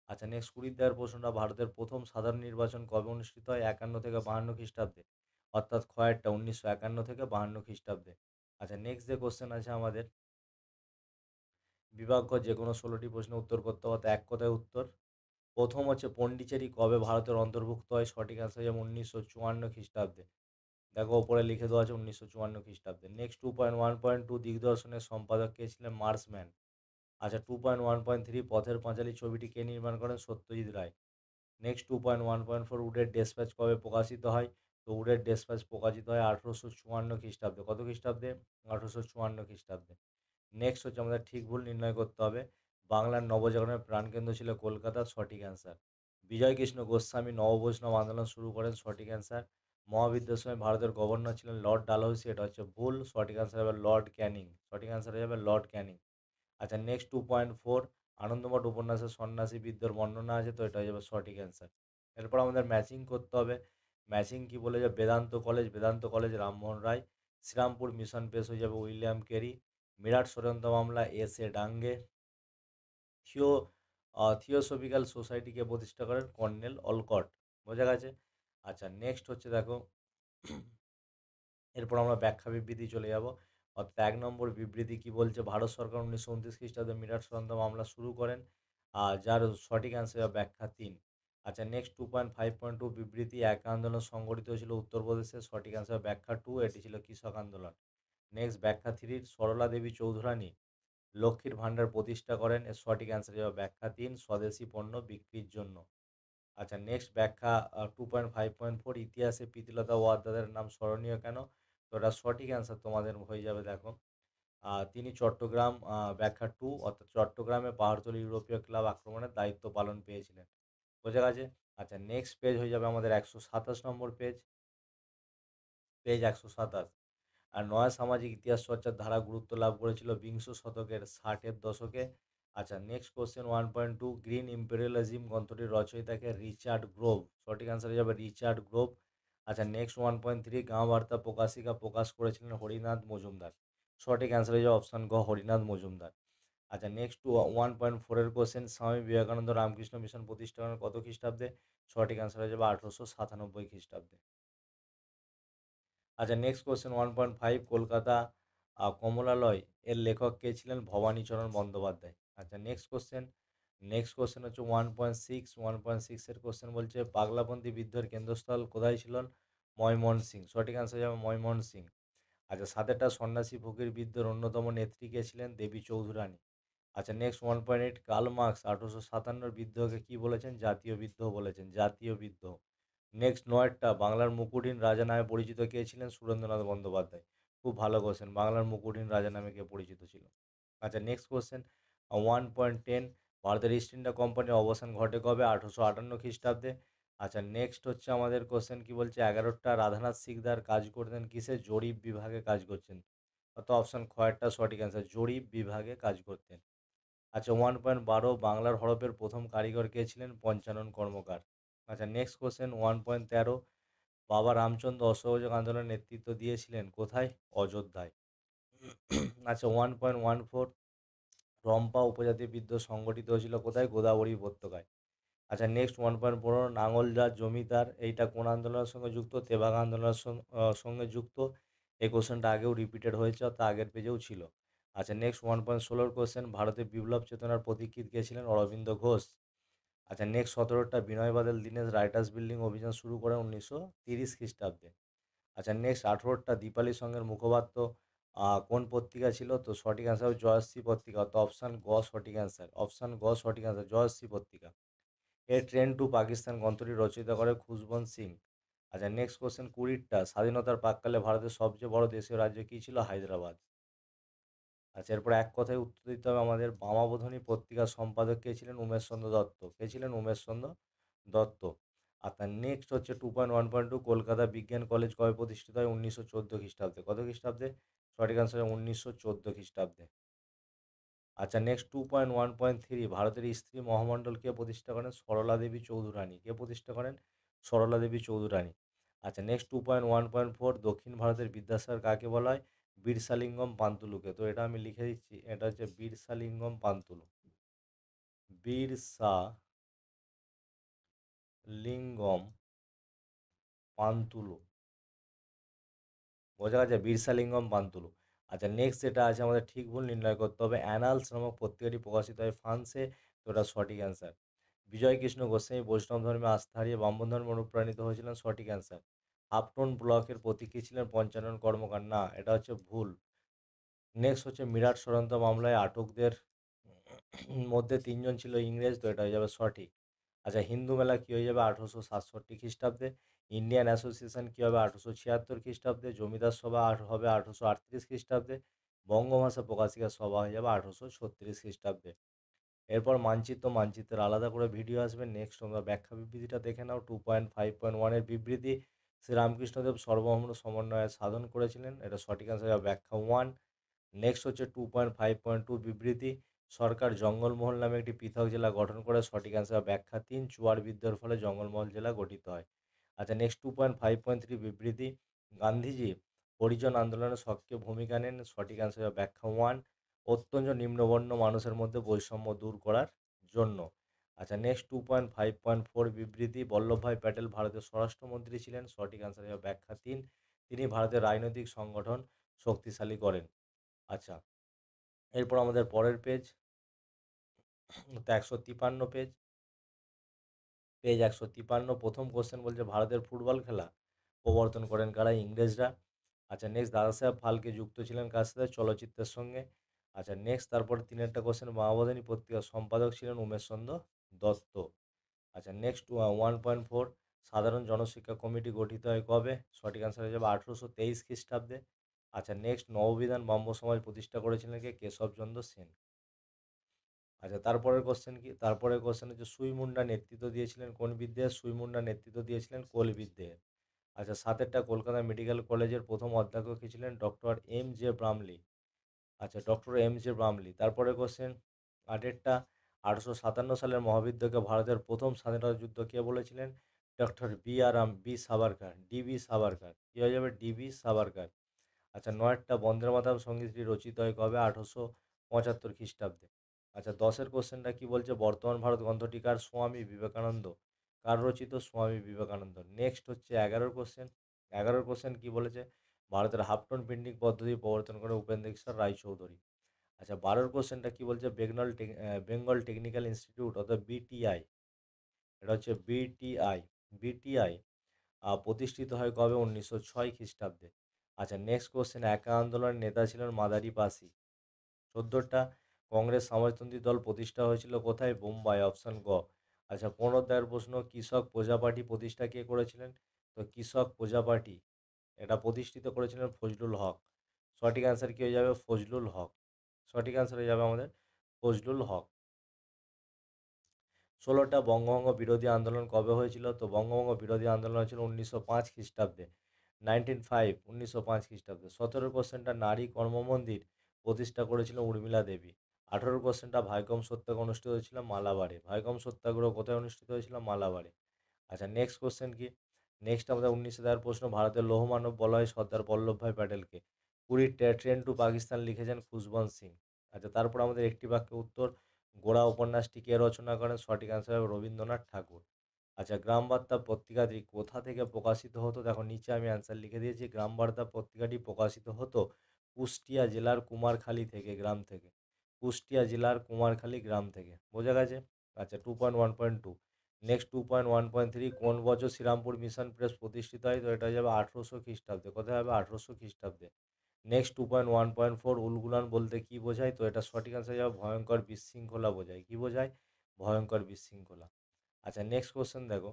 আচ্ছা নেক্সট 20-এর প্রশ্নটা, ভারতের প্রথম সাধারণ নির্বাচন কবে অনুষ্ঠিত হয়? 51 থেকে 52 খ্রিস্টাব্দে, অর্থাৎ খয়েরটা 1951 থেকে 52 খ্রিস্টাব্দে। আচ্ছা নেক্সট যে কোশ্চেন আছে আমাদের বিভাগ্য যে কোনো 16টি প্রশ্নের উত্তর করতে হবে, এক কথায় উত্তর। প্রথম হচ্ছে পন্ডিচেরি কবে ভারতের অন্তর্ভুক্ত হয়? সঠিক অ্যান্সার যেমন 1954 খ্রিস্টাব্দে। দেখো ওপরে লিখে দেওয়া আছে 1954 খ্রিস্টাব্দে। নেক্সট 2.1.2 দিগদর্শনের সম্পাদক কে ছিলেন? মার্সম্যান। আচ্ছা 2.1.3 পথের পাঁচালী ছবিটি কে নির্মাণ করেন? সত্যজিৎ রায়। নেক্সট 2.1.4 উডের ডেসপ্যাচ কবে প্রকাশিত হয়? তো উডের ডেসপ্যাচ প্রকাশিত হয় 1854 খ্রিস্টাব্দে। কত খ্রিস্টাব্দে? 1854 খ্রিস্টাব্দে। নেক্সট হচ্ছে আমাদের ঠিক ভুল নির্ণয় করতে হবে। বাংলার নবজাগরণের প্রাণকেন্দ্র ছিল কলকাতা, সঠিক অ্যান্সার। বিজয়কৃষ্ণ গোস্বামী নববৈষ্ণব আন্দোলন শুরু করেন, সঠিক অ্যান্সার। মহাবিদ্যার সময় ভারতের গভর্নর ছিলেন লর্ড ডালহৌসি, এটা হচ্ছে ভুল, সঠিক অ্যান্সার হবে লর্ড ক্যানিং, সঠিক অ্যান্সার হয়ে যাবে লর্ড ক্যানিং। আচ্ছা নেক্সট 2.4 আনন্দমঠ উপন্যাসের সন্ন্যাসী বিদ্যার বর্ণনা আছে, তো এটা হয়ে যাবে সঠিক অ্যান্সার। এরপর আমাদের ম্যাচিং করতে হবে। ম্যাচিং কি বলে যে Vedanta college Rammohan Roy. Serampore mission press হয়ে যাবে উইলিয়াম কেরি। মিরাট ষড়যন্ত্র মামলা এস এ ডাঙ্গে। থিও থিওসফিক্যাল সোসাইটিকে প্রতিষ্ঠা করেন কর্নেল অলকট। বোঝা গেছে? আচ্ছা নেক্সট হচ্ছে দেখো, এরপর আমরা ব্যাখ্যা বিবৃতি চলে যাব। অর্থাৎ 1 নম্বর বিবৃতি কি বলছে? ভারত সরকার 1929 খ্রিস্টাব্দে মিরাট ষড়যন্ত্র মামলা শুরু করেন, যার সঠিক অ্যান্সার ব্যাখ্যা 3। আচ্ছা নেক্সট 2.5.2 বিবৃতি, এক আন্দোলন সংগঠিত হয়েছিল উত্তরপ্রদেশে, সঠিক অ্যান্সার ব্যাখ্যা 2, এটি ছিল কৃষক আন্দোলন। নেক্সট ব্যাখ্যা 3, সরলা দেবী চৌধুরানী লক্ষ্মীর ভাণ্ডার প্রতিষ্ঠা করেন, এর সঠিক অ্যান্সার হবে ব্যাখ্যা 3, স্বদেশি পণ্য বিক্রির জন্য। আচ্ছা নেক্সট ব্যাখ্যা 2.5.4, ইতিহাসে প্রীতিলতা ওয়াদ্দেদারের নাম স্মরণীয় কেন? তো এটা সঠিক অ্যান্সার তোমাদের হয়ে যাবে দেখো, তিনি চট্টগ্রাম, ব্যাখ্যা 2, অর্থাৎ চট্টগ্রামে পাহাড়তলী ইউরোপীয় ক্লাব আক্রমণের দায়িত্ব পালন পেয়েছিলেন। বোঝা গেছে? আচ্ছা নেক্সট পেজ হয়ে যাবে আমাদের 127 নম্বর পেজ, পেজ 127। আর নয়া সামাজিক ইতিহাস চর্চার ধারা গুরুত্ব লাভ করেছিল বিংশ শতকের 60-এর দশকে। আচ্ছা নেক্সট কোশ্চেন 1.2, গ্রিন ইম্পেরিয়ালিজম গ্রন্থটির রচয়িতাকে? রিচার্ড গ্রোভ, সঠিক অ্যান্সার হয়ে যাবে রিচার্ড গ্রোভ। আচ্ছা নেক্সট 1.3, গাঁও বার্তা প্রকাশিকা প্রকাশ করেছিলেন হরিনাথ মজুমদার, সঠিক অ্যান্সার হয়ে যাবে অপশান গ, হরিনাথ মজুমদার। আচ্ছা নেক্সট 1.4 এর কোশ্চেন, স্বামী বিবেকানন্দ রামকৃষ্ণ মিশন প্রতিষ্ঠা করেন কত খ্রিস্টাব্দে? সঠিক অ্যান্সার হয়ে যাবে 1897 খ্রিস্টাব্দে। আচ্ছা নেক্সট কোশ্চেন 1.5, কলকাতা কমলালয় এর লেখক কে ছিলেন? ভবানীচরণ বন্দ্যোপাধ্যায়। আচ্ছা নেক্সট কোশ্চেন হচ্ছে 1.6 এর কোশ্চেন বলছে, পাগলাপন্থী বিদ্রোহের কেন্দ্রস্থল কোথায় ছিলেন? ময়মনসিংহ, সঠিক অ্যান্সার যাবে ময়মনসিংহ। আচ্ছা 7টা সন্ন্যাসী ফকির বিদ্রোহের অন্যতম নেত্রী কে ছিলেন? দেবী চৌধুরানী। আচ্ছা নেক্সট 1.8, কার্ল মার্কস 1857 বিদ্রোহকে কি বলেছেন? জাতীয় বিদ্রোহ বলেছেন, জাতীয় বিদ্রোহ। নেক্সট 9টা, বাংলার মুকুটহীন রাজা নামে পরিচিত কে ছিলেন? সুরেন্দ্রনাথ বন্দ্যোপাধ্যায়। খুব ভালো কোশ্চেন, বাংলার মুকুটহীন রাজা নামে কে পরিচিত ছিল? আচ্ছা নেক্সট কোশ্চেন 1.10, ভারতের ইস্ট ইন্ডিয়া কোম্পানির অবসান ঘটে কবে? 1858 খ্রিস্টাব্দে। আচ্ছা নেক্সট হচ্ছে আমাদের কোশ্চেন কি বলছে, 11টা রাধানাথ সিকদার কাজ করতেন কিসে? জরিপ বিভাগে কাজ করছেন, অর্থাৎ অপশান খয়েরটা সঠিক অ্যান্সার, জরিপ বিভাগে কাজ করতেন। আচ্ছা 1.12, বাংলার হরপের প্রথম কারিগর কে ছিলেন? পঞ্চানন কর্মকার। আচ্ছা নেক্সট কোশ্চেন 1.13, বাবা রামচন্দ্র অসহযোগ আন্দোলনের নেতৃত্ব দিয়েছিলেন কোথায়? অযোধ্যায়। আচ্ছা 1.14, রম্পা উপজাতি বিদ্রোহ সংগঠিত হয়েছিল কোথায়? গোদাবরী উপত্যকায়। আচ্ছা নেক্সট 1.15, নাঙ্গলজাত জমিদার এইটা কোন আন্দোলনের সঙ্গে যুক্ত? তেভাগা আন্দোলনের সঙ্গে যুক্ত। এই কোশ্চেনটা আগেও রিপিটেড হয়েছে, অর্থাৎ আগের পেজেও ছিল। আচ্ছা নেক্সট 1.16 কোশ্চেন, ভারতের বিপ্লব চেতনার পথিকৃৎ কে ছিলেন? অরবিন্দ ঘোষ। আচ্ছা next 17টা, Binoy Badal Dinesh writers building অভিযান শুরু করেন 1930 খ্রিস্টাব্দে। আচ্ছা নেক্সট 18টা, দীপালি সঙ্গের মুখপাত্র কোন পত্রিকা ছিল? তো সঠিক অ্যান্সার হবে জয়শ্রী পত্রিকা, অর্থাৎ অপশান গ সঠিক অ্যান্সার, অপশান গ সঠিক অ্যান্সার, জয়শ্রী পত্রিকা। এর ট্রেন টু পাকিস্তান গ্রন্থটি রচয়িতা করে খুশবন্ত সিং। আচ্ছা নেক্সট কোশ্চেন 20টা, স্বাধীনতার প্রাক্কালে ভারতের সবচেয়ে বড় দেশীয় রাজ্য কী ছিল? হায়দ্রাবাদ। আচ্ছা এরপর এক কথায় উত্তর দিতে হবে আমাদের, মামাবোধিনী পত্রিকার সম্পাদক কে ছিলেন? উমেশচন্দ্র দত্ত। কে ছিলেন? উমেশচন্দ্র দত্ত। আর তার নেক্সট হচ্ছে 2.1.2, কলকাতা বিজ্ঞান কলেজ কবে প্রতিষ্ঠিত হয়? 1914 খ্রিস্টাব্দে। কত খ্রিস্টাব্দে? সঠিক আনসার 1914 খ্রিস্টাব্দে। আচ্ছা নেক্সট 2.1.3, ভারতের স্ত্রী মহামণ্ডল কে প্রতিষ্ঠা করেন? সরলা দেবী চৌধুরানী। কে প্রতিষ্ঠা করেন? সরলা দেবী চৌধুরানী। আচ্ছা নেক্সট 2.1.4, দক্ষিণ ভারতের বিদ্যাসাগর কাকে বলা হয়? বীরসালিঙ্গম পান্তুলুকে। তো এটা আমি লিখে দিচ্ছি, এটা হচ্ছে বীরসালিঙ্গম পান্তুলু, বীরসালিঙ্গম পান্তুলু। বোঝা গেছে? বীরসালিঙ্গম পান্তুলু। আচ্ছা নেক্সট যেটা আছে আমাদের ঠিক ভুল নির্ণয় করতে হবে, অ্যানালস নামক পত্রিকাটি প্রকাশিত হয় ফ্রান্সে, তো এটা সঠিক অ্যান্সার। বিজয়কৃষ্ণ গোস্বামী বৈষ্ণব ধর্মে আস্থা হারিয়ে ব্রাহ্মণ ধর্মে অনুপ্রাণিত হয়েছিলেন, সঠিক অ্যান্সার। হাফটন ব্লকের প্রতীক কী ছিলেন? পঞ্চানন কর্মকার, না এটা হচ্ছে ভুল। নেক্সট হচ্ছে মিরাট ষড়যন্ত্র মামলায় আটকদের মধ্যে ৩ জন ছিল ইংরেজ, তো এটা হয়ে যাবে সঠিক। আচ্ছা, হিন্দু মেলা কী হয়ে যাবে 1867 খ্রিস্টাব্দে। ইন্ডিয়ান অ্যাসোসিয়েশন কী হবে 1876 খ্রিস্টাব্দে। জমিদার সভা হবে 1838 খ্রিস্টাব্দে। বঙ্গভাষা প্রকাশিকা সভা হয়ে যাবে 1836 খ্রিস্টাব্দে। এরপর মানচিত্রের আলাদা করে ভিডিও আসবে। নেক্সট তোমরা ব্যাখ্যা বিবৃতিটা দেখে নাও। 2.5.1 এর বিবৃতি, শ্রীরামকৃষ্ণদেব সর্বধর্ম সমন্বয়ের সাধন করেছিলেন, এটা সঠিক অ্যান্সার হবে ব্যাখ্যা 1। নেক্সট হচ্ছে 2.5.2 বিবৃতি, সরকার জঙ্গলমহল নামে একটি পৃথক জেলা গঠন করে, সঠিক অ্যান্সার ব্যাখ্যা 3। চুয়ার বিদ্রোহের ফলে জঙ্গলমহল জেলা গঠিত হয়। আচ্ছা, নেক্সট 2.5.3 বিবৃতি, গান্ধীজি হরিজন আন্দোলনে সক্রিয় ভূমিকা নেন, সঠিক অ্যান্সার হবে ব্যাখ্যা 1। অত্যন্ত নিম্নবর্ণ মানুষের মধ্যে বৈষম্য দূর করার জন্য। আচ্ছা, নেক্সট 2.5.4 বিবৃতি, বল্লভভাই প্যাটেল ভারতের স্বরাষ্ট্রমন্ত্রী ছিলেন, সঠিক অ্যান্সার হবে ব্যাখ্যা 3। তিনি ভারতের রাজনৈতিক সংগঠন শক্তিশালী করেন। আচ্ছা, এরপর আমাদের পরের পেজ, তো 153 পেজ, পেজ 153। প্রথম কোশ্চেন বলছে ভারতের ফুটবল খেলা প্রবর্তন করেন কারা? ইংরেজরা। আচ্ছা, নেক্সট দাদা সাহেব ফালকে যুক্ত ছিলেন কার সাথে? চলচ্চিত্রের সঙ্গে। আচ্ছা, নেক্সট তারপরে তিনেরটা কোশ্চেন, মানবতানি পত্রিকার সম্পাদক ছিলেন উমেশচন্দ্র দত্ত। আচ্ছা, নেক্সট 1.4, সাধারণ জনশিক্ষা কমিটি গঠিত হয় কবে? সঠিক অ্যান্সার হয়ে যাবে 1823 খ্রিস্টাব্দে। আচ্ছা, নেক্সট নববিধান ব্রাহ্ম সমাজ প্রতিষ্ঠা করেছিলেন কে? কেশবচন্দ্র সেন। আচ্ছা, তারপরের কোশ্চেন কি? তারপরের কোশ্চেন হচ্ছে সুই-মুন্ডা নেতৃত্ব দিয়েছিলেন কোন বিদ্রোহে? সুই-মুন্ডা নেতৃত্ব দিয়েছিলেন কোল বিদ্রোহে। আচ্ছা, সাতেরটা, কলকাতা মেডিকেল কলেজের প্রথম অধ্যক্ষ কে ছিলেন? Doctor M J Bramley. আচ্ছা, ডক্টর এম জে ব্রামলি। তারপরে কোশ্চেন আটেরটা, 1857 সালের মহাবিদ্যকে ভারতের প্রথম স্বাধীনতা যুদ্ধ কে বলেছিলেন? Doctor B Savarkar, DB Savarkar. কী হয়ে যাবে? ডিবি সাভারকার। আচ্ছা, নয়েরটা, বন্দে মাতরম সঙ্গীতটি রচিত হয় কবে? 1875 খ্রিস্টাব্দে। আচ্ছা, দশের কোশ্চেনটা কি বলছে? বর্তমান ভারত গ্রন্থটি কার? স্বামী বিবেকানন্দ। কার রচিত? স্বামী বিবেকানন্দ। নেক্সট হচ্ছে 11 কোশ্চেন। 11 কোশ্চেন কি বলেছে? ভারতের হাফ টোন প্রিন্টিং পদ্ধতি প্রবর্তন করে উপেন্দ্রেশ্বর রায়চৌধুরী। আচ্ছা, 12 কোশ্চেনটা কি বলছে? বেঙ্গল টেকনিক্যাল ইনস্টিটিউট অর্থাৎ বিটিআই, এটা হচ্ছে বিটিআই, বিটিআই প্রতিষ্ঠিত হয় কবে? 1906 খ্রিস্টাব্দে। আচ্ছা, নেক্সট কোশ্চেন, একা আন্দোলনের নেতা ছিলেন মাদারি পাসি। 14টা, কংগ্রেস সমাজতন্ত্রী দল প্রতিষ্ঠা হয়েছিল কোথায়? বোম্বাই, অপশন গ। আচ্ছা, 15 প্রশ্ন, কৃষক প্রজা পার্টি প্রতিষ্ঠা কে করেছিলেন? তো কৃষক প্রজা পার্টি এটা প্রতিষ্ঠিত করেছিলেন ফজলুল হক। সঠিক অ্যান্সার কী হয়ে যাবে? ফজলুল হক। সঠিক অ্যান্সার হয়ে যাবে আমাদের ফজলুল হক। 16টা, বঙ্গভঙ্গ বিরোধী আন্দোলন কবে হয়েছিল? তো বঙ্গভঙ্গ বিরোধী আন্দোলন হয়েছিল 1905 খ্রিস্টাব্দে। 1905 খ্রিস্টাব্দে। 17 কোশ্চেনটা, নারী কর্ম মন্দির প্রতিষ্ঠা করেছিলেন উর্মিলা দেবী। 18 কোশ্চেনটা, ভাইকম সত্যাগ্রহ অনুষ্ঠিত হয়েছিল মালাবারে। ভাইকম সত্যাগ্রহ কোথায় অনুষ্ঠিত হয়েছিল? মালাবারে। আচ্ছা, নেক্সট কোশ্চেন কি? নেক্সট আমাদের 19 প্রশ্ন, ভারতের লৌহমানব বলা হয় সর্দার বল্লভভাই প্যাটেলকে। পুরীর ট্রেন টু পাকিস্তান লিখেছেন খুশবন্ত সিং। আচ্ছা, তারপর আমাদের একটি বাক্যে উত্তর, গোড়া উপন্যাসটি কে রচনা করেন? সঠিক অ্যান্সার হবে রবীন্দ্রনাথ ঠাকুর। আচ্ছা, গ্রাম বার্তা পত্রিকাটি কোথা থেকে প্রকাশিত হতো? দেখো নিচে আমি অ্যান্সার লিখে দিয়েছি। গ্রাম বার্তা পত্রিকাটি প্রকাশিত হতো কুষ্টিয়া জেলার কুমারখালী থেকে, গ্রাম থেকে। কুষ্টিয়া জেলার কুমারখালী গ্রাম থেকে। বোঝা গেছে? আচ্ছা, 2.1.2। নেক্সট 2.1.3, কোন বছর শ্রীরামপুর মিশন প্রেস প্রতিষ্ঠিত হয়? তো এটা হয়ে যাবে 1800 খ্রিস্টাব্দে। কোথায় হবে? 1800 খ্রিস্টাব্দে। নেক্সট 2.1.4, উলগুলান বলতে কী বোঝায়? তো এটা সঠিক অ্যান্সার যাবে ভয়ঙ্কর বিশৃঙ্খলা বোঝায়। কী বোঝায়? ভয়ঙ্কর বিশৃঙ্খলা। আচ্ছা, নেক্সট কোশ্চেন দেখো,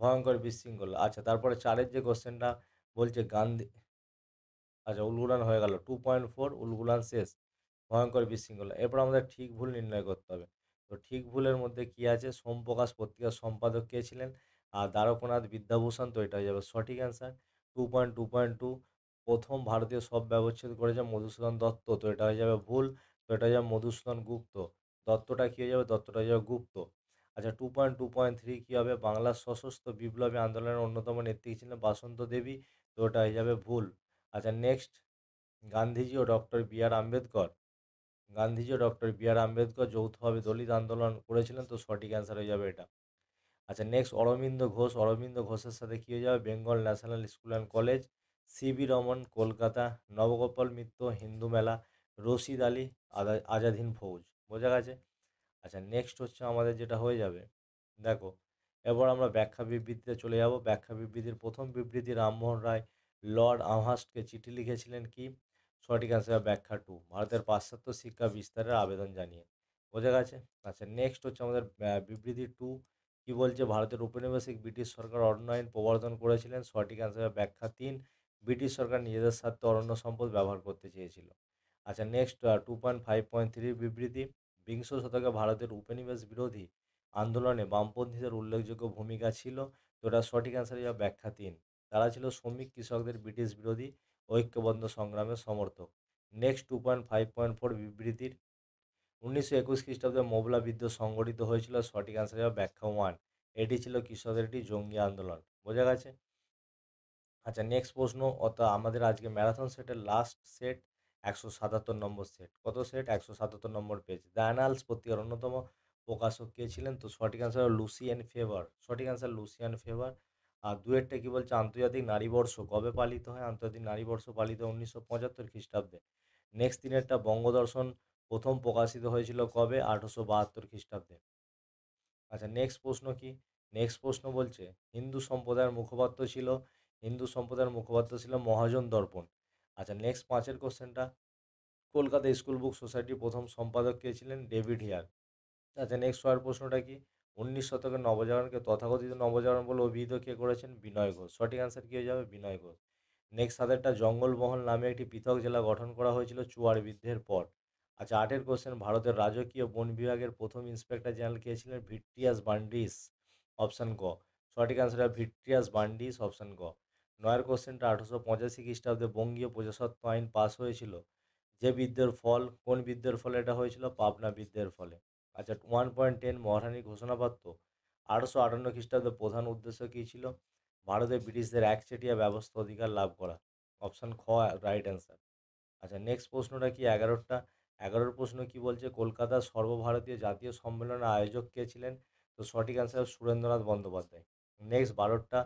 ভয়ঙ্কর বিশৃঙ্খলা। আচ্ছা, তারপরে 4-এর যে কোশ্চেনটা বলছে গান্ধী, আচ্ছা উলগুলান হয়ে গেল। 2.4, উলগুলান শেষ, ভয়ঙ্কর বিশৃঙ্খলা। এরপর আমাদের ঠিক ভুল নির্ণয় করতে হবে। তো ঠিক ভুলের মধ্যে কি আছে? সোমপ্রকাশ পত্রিকার সম্পাদক কে ছিলেন? আর দ্বারকনাথ বিদ্যাভূষণ, তো এটা হয়ে যাবে সঠিক অ্যান্সার। 2.2.2, প্রথম ভারতীয় শব ব্যবচ্ছেদ করেছে মধুসূদন দত্ত, তো এটা হয়ে যাবে ভুল। তো এটা হয়ে যাবে মধুসূদন গুপ্ত। দত্তটা কী হয়ে যাবে? দত্তটা হয়ে যাবে গুপ্ত। আচ্ছা, 2.2.3 কী হবে? বাংলার সশস্ত্র বিপ্লবী আন্দোলনের অন্যতম নেত্রী ছিলেন বাসন্ত দেবী, তো ওটা হয়ে যাবে ভুল। আচ্ছা, নেক্সট, গান্ধীজি ও ডক্টর বি আর আম্বেদকর, গান্ধীজি ও ডক্টর বি আর আম্বেদকর যৌথভাবে দলিত আন্দোলন করেছিলেন, তো সঠিক অ্যান্সার হয়ে যাবে এটা। আচ্ছা, নেক্সট, অরবিন্দ ঘোষ, অরবিন্দ ঘোষের সাথে কী হয়ে যাবে? Bengal national school and college. CB Raman Kolkata, Nabagopal Mitra Hindu Mela, Rashid Ali Azad Hind ফৌজ। বোঝা গেছে? আচ্ছা, নেক্সট হচ্ছে আমাদের যেটা হয়ে যাবে, দেখো এবার আমরা ব্যাখ্যা বিবৃতিতে চলে যাব। ব্যাখ্যা বিবৃতির প্রথম বিবৃতি, রামমোহন রায় লর্ড আমহার্স্টকে চিঠি লিখেছিলেন কি? সঠিক অ্যান্সার ব্যাখ্যা 2, ভারতের পাশ্চাত্য শিক্ষা বিস্তারের আবেদন জানিয়ে। বোঝা গেছে? আচ্ছা, নেক্সট হচ্ছে আমাদের বিবৃতি 2 কি বলছে, ভারতের উপনিবেশিক ব্রিটিশ সরকার অরণ্য আইন প্রবর্তন করেছিলেন। সঠিক অ্যান্সার ব্যাখ্যা 3, ব্রিটিশ সরকার নিজেদের স্বার্থে অরণ্য সম্পদ ব্যবহার করতে চেয়েছিল। আচ্ছা, নেক্সট 2.5.3 বিবৃতি, বিংশ শতকে ভারতের উপনিবেশ বিরোধী আন্দোলনে বামপন্থীদের উল্লেখযোগ্য ভূমিকা ছিল। তো এটা সঠিক অ্যান্সার হবে ব্যাখ্যা 3, তারা ছিল শ্রমিক কৃষকদের ব্রিটিশ বিরোধী ঐক্যবদ্ধ সংগ্রামের সমর্থক। নেক্সট 2.5.4 বিবৃতির, 1921 খ্রিস্টাব্দে মোবলা বিদ্রোহ সংগঠিত হয়েছিল। সঠিক অ্যান্সার হবে ব্যাখ্যা 1, এটি ছিল কৃষকদের একটি জঙ্গি আন্দোলন। বোঝা গেছে? আচ্ছা, নেক্সট প্রশ্ন, অর্থাৎ আমাদের আজকে ম্যারাথন সেটের লাস্ট সেট 177 নম্বর সেট। কত set? 177 number page. The annals পত্রিকার অন্যতম প্রকাশক কে ছিলেন? তো সঠিক অ্যান্সার লুসিয়ান ফেভার। সঠিক অ্যান্সার লুসিয়ান ফেভার। আর দুয়েরটা কি বলছে, আন্তর্জাতিক নারী বর্ষ কবে পালিত হয়? আন্তর্জাতিক নারী বর্ষ পালিত হয় 1975 খ্রিস্টাব্দে। নেক্সট তিনেরটা, বঙ্গদর্শন প্রথম প্রকাশিত হয়েছিল কবে? 1872 খ্রিস্টাব্দে। আচ্ছা, নেক্সট প্রশ্ন কি? নেক্সট প্রশ্ন বলছে, হিন্দু সম্প্রদায়ের মুখপাত্র ছিল, মহাজন দর্পণ। আচ্ছা, নেক্সট পাঁচের কোশ্চেনটা, কলকাতা স্কুল বুক সোসাইটির প্রথম সম্পাদক কে ছিলেন? David here. আচ্ছা, নেক্সট ছয়ের প্রশ্নটা কি, 19 শতকের নবজাগরণকে তথাকথিত নবজাগরণ বলে অভিহিত কে করেছেন? বিনয় ঘোষ। সঠিক অ্যান্সার কি হয়ে যাবে? বিনয় ঘোষ। নেক্সট সাতেরটা, জঙ্গলমহল নামে একটি পৃথক জেলা গঠন করা হয়েছিল চুয়াড় বিদ্রোহের পর। আচ্ছা, আটের কোশ্চেন, ভারতের রাজকীয় বন বিভাগের প্রথম ইন্সপেক্টর জেনারেল কে ছিলেন? ভিট্রিয়াস বান্ডিস। অপশান ক। সঠিক অ্যান্সার হবে ভিট্রিয়াস বান্ডিস, অপশান ক। নয়ের কোশ্চেনটা, 1885 খ্রিস্টাব্দে বঙ্গীয় প্রজাস্বত্ব আইন পাস হয়েছিল, যে বিদ্রোহের ফল, কোন বিদ্রোহের ফলে এটা হয়েছিল? পাবনা বিদ্রোহের ফলে। আচ্ছা, 1.10 মহারানীর ঘোষণাপত্র 1858 খ্রিস্টাব্দে প্রধান উদ্দেশ্য কী ছিল? ভারতে ব্রিটিশদের একচেটিয়া ব্যবস্থা অধিকার লাভ করা। অপশান খ রাইট অ্যান্সার। আচ্ছা, নেক্সট প্রশ্নটা কি? 11 প্রশ্ন কি বলছে, কলকাতার সর্বভারতীয় জাতীয় সম্মেলনের আয়োজক কে ছিলেন? তো সঠিক অ্যান্সার সুরেন্দ্রনাথ বন্দ্যোপাধ্যায়। নেক্সট 12টা,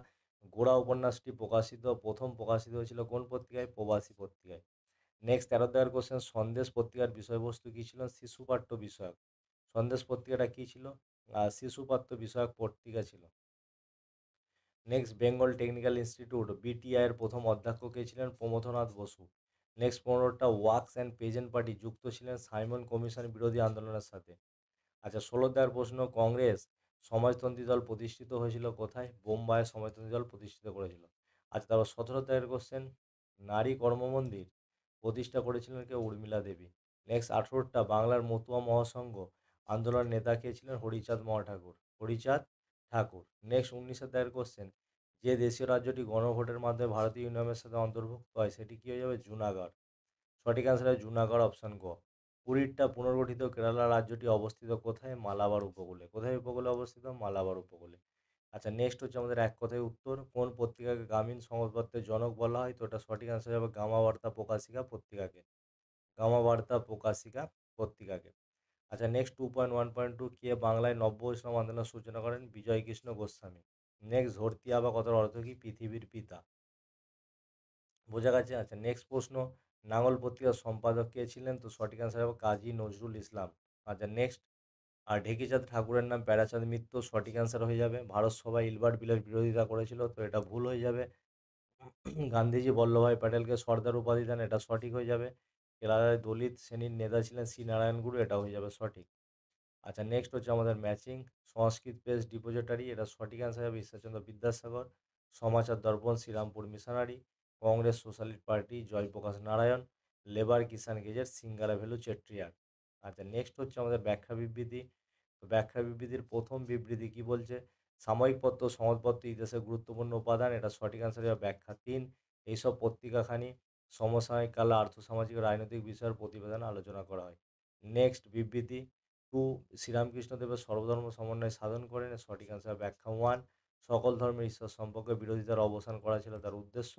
গোড়া উপন্যাসটি প্রথম প্রকাশিত হয়েছিল কোন পত্রিকায়? প্রবাসী পত্রিকায়। নেক্সট 13 কোশ্চেন, সন্দেশ পত্রিকার বিষয়বস্তু কী ছিল? শিশুপাঠ্য বিষয়ক। সন্দেশ পত্রিকাটা কী ছিল? শিশুপাঠ্য বিষয়ক পত্রিকা ছিল। Next, Bengal technical institute BTI এর প্রথম অধ্যক্ষ কে ছিলেন? প্রমথনাথ বসু। নেক্সট 15টা, ওয়ার্কস অ্যান্ড পেজেন্ট পার্টি যুক্ত ছিলেন সাইমন কমিশন বিরোধী আন্দোলনের সাথে। আচ্ছা, 16 প্রশ্ন, কংগ্রেস সমাজতন্ত্রী দল প্রতিষ্ঠিত হয়েছিল কোথায়? বোম্বাইয়ে সমাজতন্ত্রী দল প্রতিষ্ঠিত করেছিল। আচ্ছা, তারপর 17 কোশ্চেন, নারী কর্মমন্দির প্রতিষ্ঠা করেছিলেন কে? উর্মিলা দেবী। নেক্সট 18টা, বাংলার মতুয়া মহাসংঘ আন্দোলনের নেতা কে ছিলেন? হরিচাঁদ ঠাকুর। নেক্সট 19 কোশ্চেন, যে দেশীয় রাজ্যটি গণভোটের মাধ্যমে ভারতীয় ইউনিয়নের সাথে অন্তর্ভুক্ত হয় সেটি কী হয়ে যাবে? জুনাগড়। সঠিক অ্যান্সার হয় জুনাগড়, অপশান ক। 20টা, পুনর্গঠিত কেরালা রাজ্যটি অবস্থিত কোথায়? মালাবার উপকূলে। কোথায় উপকূলে অবস্থিত? মালাবার উপকূলে। আচ্ছা, নেক্সট হচ্ছে আমাদের এক কথায় উত্তর, কোন পত্রিকাকে গ্রামীণ সংবাদপত্রের জনক বলা হয়? তো এটা সঠিক অ্যান্সার হবে গামা বার্তা প্রকাশিকা পত্রিকাকে। গামা বার্তা প্রকাশিকা পত্রিকাকে। আচ্ছা, নেক্সট 2.1.2, কে বাংলায় নব্য বৈষ্ণব আন্দোলনের সূচনা করেন? বিজয়কৃষ্ণ গোস্বামী। নেক্সট, ধরতি আবা কথার অর্থ কী? পৃথিবীর পিতা। বোঝা গেছে? আচ্ছা, নেক্সট প্রশ্ন, নাঙ্গল পত্রিকার সম্পাদক কে ছিলেন? তো সঠিক অ্যান্সার হবে কাজী নজরুল ইসলাম। আচ্ছা, নেক্সট, আর ঢেকিচাঁদ ঠাকুরের নাম প্যারাচাঁদ মিত্র। সঠিক অ্যান্সার হয়ে যাবে ভারত সভায় ইলবার্ট বিলের বিরোধিতা করেছিল, তো এটা ভুল হয়ে যাবে। গান্ধীজি বল্লভভাই প্যাটেলকে সর্দার উপাধি দেন, এটা সঠিক হয়ে যাবে। কেরালায় দলিত শ্রেণীর নেতা ছিলেন শ্রী নারায়ণ গুরু, এটা হয়ে যাবে সঠিক। আচ্ছা, নেক্সট হচ্ছে আমাদের ম্যাচিং, সংস্কৃত পেজ ডিপোজিটারি, এটা সঠিক অ্যান্সার হবে Ishwarchandra Vidyasagar. Samachar Darpan Serampore missionary. Congress socialist party Jayaprakash Narayan. Labour Kishan gazette Singaravelu Chettiar. আচ্ছা, নেক্সট হচ্ছে আমাদের ব্যাখ্যা বিবৃতি। তো ব্যাখ্যা বিবৃতির প্রথম বিবৃতি কি বলছে, সাময়িক পত্র সংবাদপত্র ইতিহাসের গুরুত্বপূর্ণ উপাদান, এটা সঠিক অ্যান্সার হবে ব্যাখ্যা 3, এইসব পত্রিকাখানি সমসাময়িক কালে আর্থসামাজিক ও রাজনৈতিক বিষয়ের প্রতিবেদন আলোচনা করা হয়। নেক্সট বিবৃতি 2, শ্রীরামকৃষ্ণদেবের সর্বধর্ম সমন্বয় সাধন করেন, সঠিক অ্যান্সার ব্যাখ্যা 1, সকল ধর্মের ঈশ্বর সম্পর্কে বিরোধিতার অবসান করা ছিল তার উদ্দেশ্য।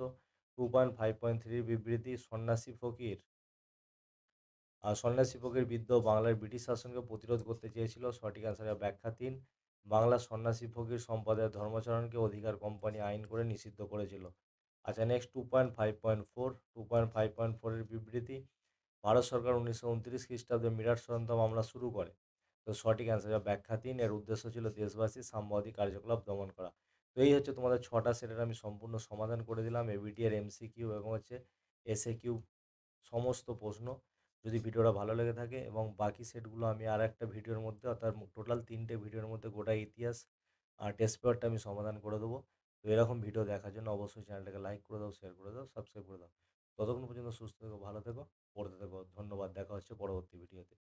2.5.3 বিবৃতি, সন্ন্যাসী ফকির বিদ্রোহ বাংলার ব্রিটিশ শাসনকে প্রতিরোধ করতে চেয়েছিল, সঠিক অ্যান্সার ব্যাখ্যা 3, বাংলার সন্ন্যাসী ফকির সম্প্রদায়ের ধর্মচরণকে অধিকার কোম্পানি আইন করে নিষিদ্ধ করেছিল। আচ্ছা, নেক্সট 2.5.4 এর বিবৃতি, ভারত সরকার 1929 খ্রিস্টাব্দে মিরাট ষড়যন্ত্র মামলা শুরু করে, তো সঠিক অ্যান্সার ব্যাখ্যা 3, এর উদ্দেশ্য ছিল দেশবাসীর সাম্যবাদী কার্যকলাপ দমন করা। তো এই হচ্ছে তোমাদের 6টা সেটের আমি সম্পূর্ণ সমাধান করে দিলাম, এবিটি এর এমসিকিউ এবং হচ্ছে এসএ কিউ সমস্ত প্রশ্ন। যদি ভিডিওটা ভালো লেগে থাকে এবং বাকি সেটগুলো আমি আরেকটা ভিডিওর মধ্যে অর্থাৎ টোটাল ৩ টে ভিডিওর মধ্যে গোটা ইতিহাস আর টেস্ট পেপারটা আমি সমাধান করে দেবো। তো এরকম ভিডিও দেখার জন্য অবশ্যই চ্যানেলটাকে লাইক করে দাও, শেয়ার করে দাও, সাবস্ক্রাইব করে দাও। ততক্ষণ পর্যন্ত সুস্থ থেকো, ভালো থেকো, পড়তে থেকো। ধন্যবাদ। দেখা হচ্ছে পরবর্তী ভিডিওতে।